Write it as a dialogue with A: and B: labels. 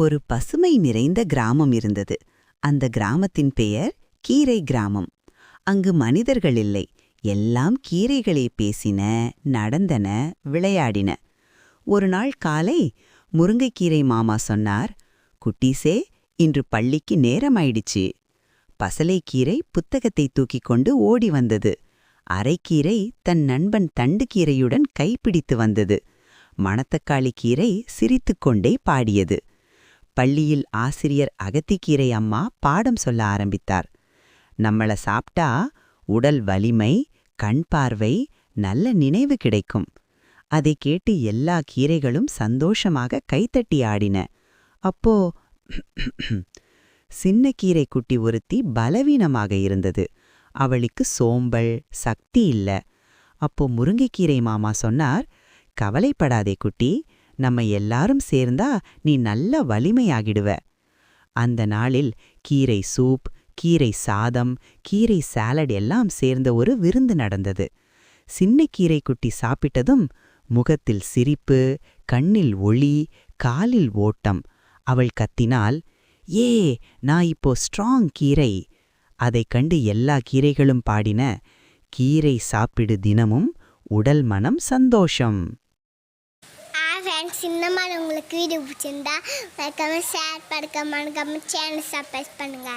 A: ஒரு பசுமை நிறைந்த கிராமம் இருந்தது. அந்த கிராமத்தின் பெயர் கீரை கிராமம். அங்கு மனிதர்கள் இல்லை, எல்லாம் கீரைகளே பேசின, நடந்தன, விளையாடின. ஒரு நாள் காலை முருங்கைக்கீரை மாமா சொன்னார், குட்டீசே, இன்று பள்ளிக்கு நேரமாயிடுச்சு. பசலைக்கீரை புத்தகத்தை தூக்கிக் கொண்டு ஓடி வந்தது. அரைக்கீரை தன் நண்பன் தண்டுக்கீரையுடன் கைப்பிடித்து வந்தது. மணத்தக்காளி கீரை சிரித்துக்கொண்டே பாடியது. பள்ளியில் ஆசிரியர் அகத்திக்கீரை அம்மா பாடம் சொல்ல ஆரம்பித்தார். நம்மள சாப்பிட்டா உடல் வலிமை, கண் பார்வை, நல்ல நினைவு கிடைக்கும். அதை கேட்டு எல்லா கீரைகளும் சந்தோஷமாக கைத்தட்டி ஆடின. அப்போ சின்ன கீரை குட்டி ஒருத்தி பலவீனமாக இருந்தது. அவளுக்கு சோம்பல், சக்தி இல்ல. அப்போ முருங்கைக்கீரை மாமா சொன்னார், கவலைப்படாதே குட்டி, நம்ம எல்லாரும் சேர்ந்தா நீ நல்ல வலிமையாகிடுவ. அந்த நாளில் கீரை சூப், கீரை சாதம், கீரை சாலட் எல்லாம் சேர்ந்த ஒரு விருந்து நடந்தது. சின்ன கீரை குட்டி சாப்பிட்டதும் முகத்தில் சிரிப்பு, கண்ணில் ஒளி, காலில் ஓட்டம். அவள் கத்தினாள், ஏ, நான் இப்போ ஸ்ட்ராங் கீரை. அதைக் கண்டு எல்லா கீரைகளும் பாடின, கீரை சாப்பிடு தினமும், உடல் மனம் சந்தோஷம்.
B: சின்னம்மா உங்களுக்கு வீடியோ பிடிச்சிருந்தா ஷேர் பண்ணுங்க, சேனல் சப்ஸ்கிரைப் பண்ணுங்க.